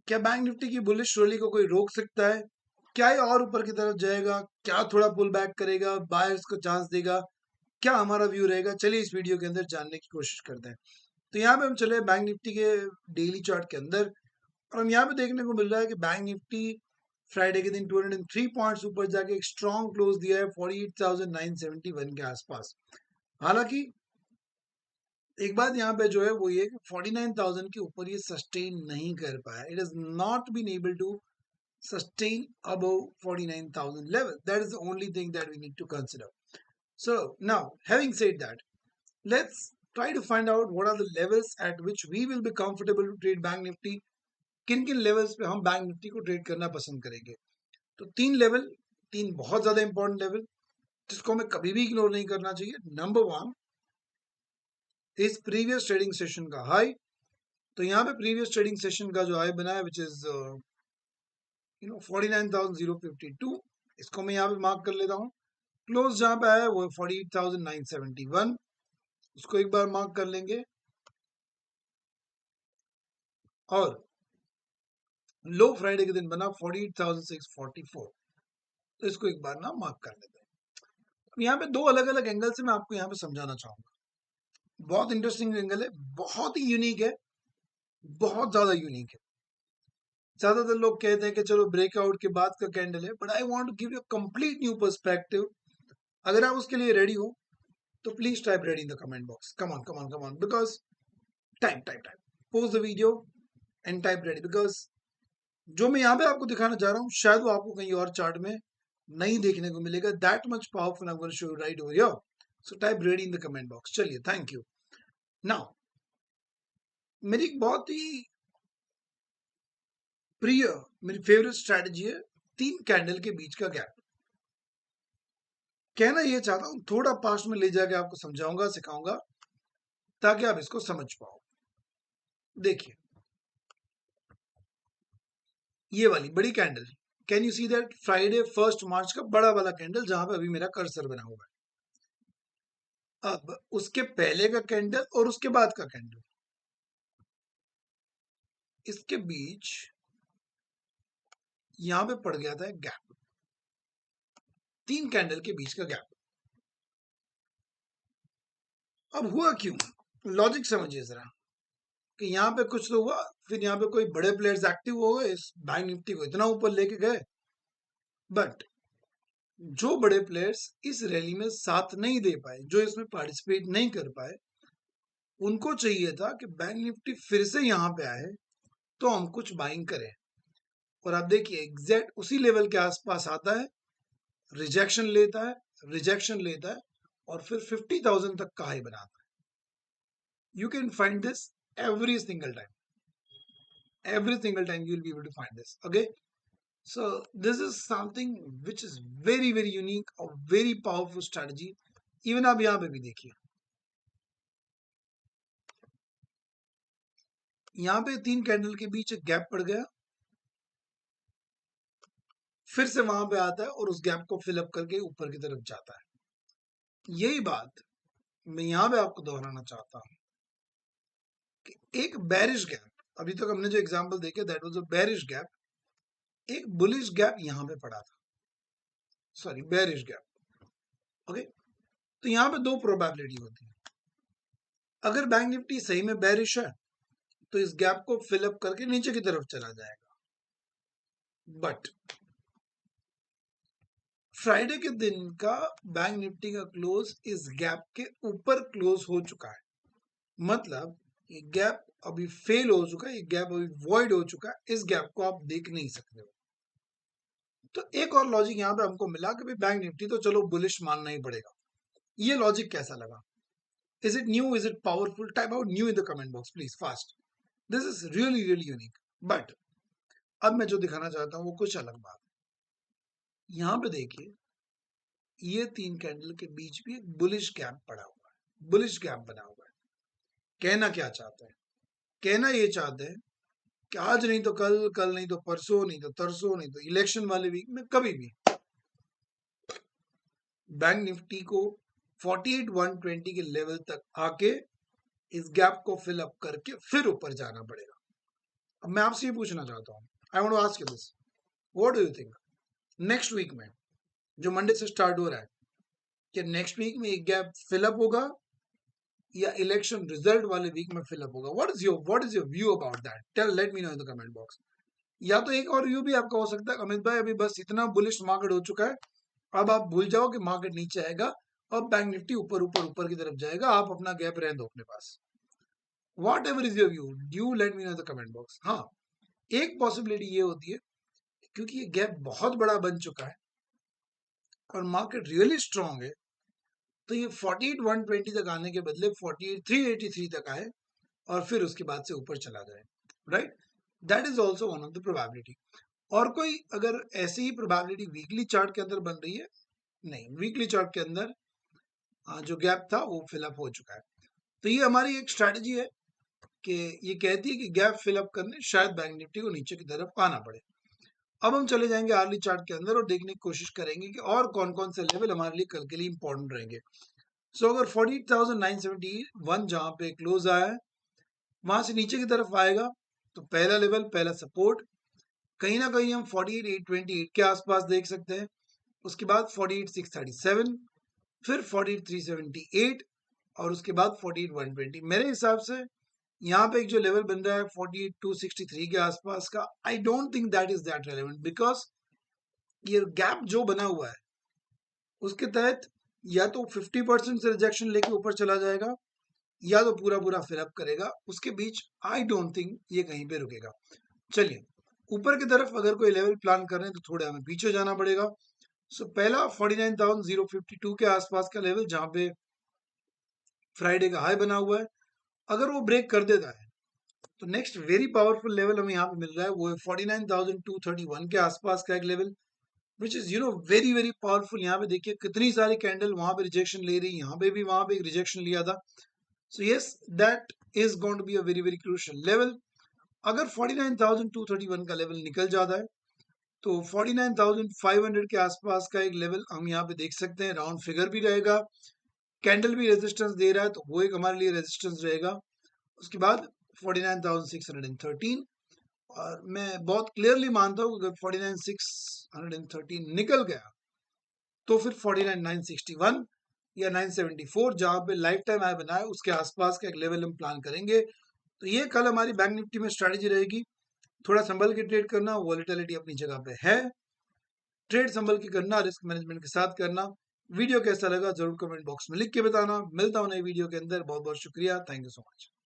क्या bank Nifty की bullish rally को कोई रोक सकता है? क्या ये और ऊपर की तरफ जाएगा? क्या थोड़ा पुल बैक करेगा? बायर्स को चांस देगा? क्या हमारा व्यू रहेगा? चलिए इस वीडियो के अंदर जानने की कोशिश करते हैं। तो यहाँ पे हम चले बैंक निफ्टी के डेली चार्ट के अंदर, और हम यहाँ पे देखने को मिल रहा है कि बैंक निफ्टी फ्राइडे के दिन 203 पॉइंट्स ऊपर जाके एक स्ट्रॉन्ग क्लोज दिया है 48,971 के आसपास। हालांकि एक बात यहाँ पे जो है वो ये कि 49,000 के ऊपर ये सस्टेन नहीं कर पाया। It is not been able to sustain above 49,000 level. That is the only thing that we need to consider. So now, having said that, let's try to find out what are the levels at which we will be comfortable to trade Bank Nifty. किन किन levels पे हम bank Nifty को trade करना पसंद करेंगे? तो तीन बहुत ज्यादा इंपॉर्टेंट लेवल जिसको हमें कभी भी इग्नोर नहीं करना चाहिए। नंबर वन इस प्रीवियस ट्रेडिंग सेशन का हाई। तो यहाँ पे प्रीवियस ट्रेडिंग सेशन का जो हाई बना है विच इज 49,052, इसको मैं यहाँ पे मार्क कर लेता हूँ। क्लोज जहां पे आया वो 48,971, उसको एक बार मार्क कर लेंगे। और लो फ्राइडे के दिन बना 48,644, तो इसको एक बार ना मार्क कर लेते हैं। यहाँ पे दो अलग अलग एंगल से मैं आपको यहाँ पे समझाना चाहूंगा। बहुत इंटरेस्टिंग एंगल है, बहुत ही यूनिक है, बहुत ज्यादा यूनिक है। ज्यादातर लोग कहते हैं कि चलो ब्रेकआउट के बाद का कैंडल है, but I want to give you complete new perspective. अगर आप उसके लिए रेडी हो तो please type ready in the comment box. Come on come on come on, because type pause the video and type ready, because जो मैं यहाँ पे आपको दिखाना चाह रहा हूँ शायद वो आपको कहीं और चार्ट में नहीं देखने को मिलेगा। That much powerful I am going to show you right over here. So type ready in the comment box. चलिए, थैंक यू। नाउ मेरी एक बहुत ही प्रिय, मेरी फेवरेट स्ट्रेटजी है तीन कैंडल के बीच का गैप। कहना ये चाहता हूँ, थोड़ा पास्ट में ले जाके आपको समझाऊंगा, सिखाऊंगा, ताकि आप इसको समझ पाओ। देखिए ये वाली बड़ी candle, can you see that? Friday 1 मार्च का बड़ा वाला कैंडल जहां पे अभी मेरा कर्सर बना हुआ है। अब उसके पहले का कैंडल और उसके बाद का कैंडल, इसके बीच यहां पे पड़ गया था गैप, तीन कैंडल के बीच का गैप। अब हुआ क्यों? लॉजिक समझिए जरा कि यहाँ पे कुछ तो हुआ, फिर यहाँ पे कोई बड़े प्लेयर्स एक्टिव हो गए, इस बैंक निफ्टी को इतना ऊपर लेके गए। बट जो बड़े प्लेयर्स इस रैली में साथ नहीं दे पाए, जो इसमें पार्टिसिपेट नहीं कर पाए, उनको चाहिए था कि बैंक निफ्टी फिर से यहाँ पे आए तो हम कुछ बाइंग करें। और आप देखिए एग्जैक्ट उसी लेवल के आसपास आता है, रिजेक्शन लेता है, रिजेक्शन लेता है, और फिर 50,000 तक का हाई बनाता है। You can find this every single time. Every single time you will be able to find this. Okay, so this is something which is very very unique, a very powerful strategy. Even आप यहाँ पे भी देखिए, यहाँ पे तीन candle के बीच एक गैप पड़ गया, फिर से वहां पे आता है और उस गैप को फिल अप करके ऊपर की तरफ जाता है। यही बात मैं यहाँ पे आपको दोहराना चाहता हूँ कि एक बेरिश गैप, अभी तक हमने जो एग्जांपल देखे that was a bearish gap, एक बुलिश गैप यहाँ पे पड़ा था, सॉरी बेरिश गैप। ओके, तो यहाँ पे दो प्रोबेबिलिटी होती है। अगर बैंक निफ्टी सही में बेरिश है तो इस गैप को फिलअप करके नीचे की तरफ चला जाएगा। बट फ्राइडे के दिन का बैंक निफ्टी का क्लोज इस गैप के ऊपर क्लोज हो चुका है, मतलब ये गैप अभी फेल हो चुका है, ये गैप अभी वॉइड हो चुका है, इस गैप को आप देख नहीं सकते हो। तो एक और लॉजिक यहाँ पे हमको मिला कि भाई बैंक निफ्टी तो चलो बुलिश मानना ही पड़ेगा। ये लॉजिक कैसा लगा? Is it new, is it powerful? Type out new in the comment box please, fast. This is really really unique. But अब मैं जो दिखाना चाहता हूँ वो कुछ अलग बात। यहाँ पे देखिए ये तीन कैंडल के बीच भी एक बुलिश गैप पड़ा हुआ है, बुलिश गैप बना हुआ है। कहना क्या चाहते हैं? कहना ये चाहते हैं कि आज नहीं तो कल, कल नहीं तो परसों, नहीं तो तरसों, नहीं तो इलेक्शन वाले वीक में, कभी भी बैंक निफ्टी को 48,120 के लेवल तक आके इस गैप को फिल अप करके फिर ऊपर जाना पड़ेगा। अब मैं आपसे ये पूछना चाहता हूँ, I want to ask you this, what do you think next week में, जो मंडे से स्टार्ट हो रहा है, कि नेक्स्ट वीक में एक गैप फिलअप होगा या इलेक्शन रिजल्ट वाले वीक में फिलअप होगा? What is your view about that? Tell let me know in the comment box. या तो एक और व्यू भी आपका हो सकता है, अमित भाई अभी बस इतना बुलिश मार्केट हो चुका है, अब आप भूल जाओ कि मार्केट नीचे आएगा, अब बैंक निफ्टी ऊपर ऊपर ऊपर की तरफ जाएगा, आप अपना गैप रहने दो अपने पास। Whatever is your view, do let me know the comment box. हाँ, एक पॉसिबिलिटी ये होती है, क्योंकि ये गैप बहुत बड़ा बन चुका है और मार्केट रियली स्ट्रांग है, तो ये 48,120 तक आने के बदले 48,383 तक आए और फिर उसके बाद से ऊपर चला जाए, right? That is also one of the probability. और कोई अगर ऐसी ही प्रोबेबिलिटी वीकली चार्ट के अंदर बन रही है? नहीं, वीकली चार्ट के अंदर जो गैप था वो फिलअप हो चुका है। तो ये हमारी एक स्ट्रैटेजी है कि ये कहती है कि गैप फिलअप करने शायद बैंक निफ्टी को नीचे की तरफ आना पड़े। अब हम चले जाएंगे आर्ली चार्ट के अंदर और देखने की कोशिश करेंगे कि और कौन कौन से लेवल हमारे लिए कल के लिए इंपॉर्टेंट रहेंगे। सो अगर 48,971 जहां पे क्लोज आया है, वहां से नीचे की तरफ आएगा, तो पहला लेवल, पहला सपोर्ट कहीं ना कहीं हम 48,828 के आसपास देख सकते हैं। उसके बाद 48,637, फिर 48,378 और उसके बाद 48,120। मेरे हिसाब से यहाँ पे एक जो लेवल बन रहा है 48,263 के आसपास का, I don't think that is that relevant, because ये गैप जो बना हुआ है उसके तहत या तो 50% से रिजेक्शन लेके ऊपर चला जाएगा या तो पूरा पूरा फिलअप करेगा, उसके बीच आई डोंट थिंक ये कहीं पे रुकेगा। चलिए, ऊपर की तरफ अगर कोई लेवल प्लान कर रहे हैं तो थोड़ा हमें पीछे जाना पड़ेगा। सो पहला 49,052 के आसपास का लेवल जहां पे फ्राइडे का हाई बना हुआ है, अगर वो ब्रेक कर देता है तो नेक्स्ट वेरी पावरफुल लेवल हमें यहाँ पे मिल रहा है, वो है 49,231 के आसपास का एक level, which is very very powerful. यहाँ पे देखिए कितनी सारी कैंडल वहां पे रिजेक्शन ले रही है, यहाँ पे भी वहां पे एक रिजेक्शन लिया था। So yes, that is going to be a very very crucial level. अगर 49,231 का लेवल निकल जाता है तो 49,500 के आसपास का एक लेवल हम यहाँ पे देख सकते हैं, राउंड फिगर भी रहेगा, कैंडल भी रेजिस्टेंस दे रहा है तो वो एक हमारे लिए रेजिस्टेंस रहेगा। उसके बाद 49,613, और मैं बहुत क्लियरली मानता हूँ अगर 49,613 निकल गया तो फिर 49,961 या 974 जहां पे लाइफ टाइम हाई बनाए उसके आसपास का एक लेवल हम प्लान करेंगे। तो ये कल हमारी बैंक निफ्टी में स्ट्रेटेजी रहेगी। थोड़ा संभल के ट्रेड करना, वॉलेटिलिटी अपनी जगह पे है, ट्रेड संभल के करना, रिस्क मैनेजमेंट के साथ करना। वीडियो कैसा लगा जरूर कमेंट बॉक्स में लिख के बताना। मिलता हूँ नई वीडियो के अंदर, बहुत बहुत शुक्रिया, थैंक यू सो मच।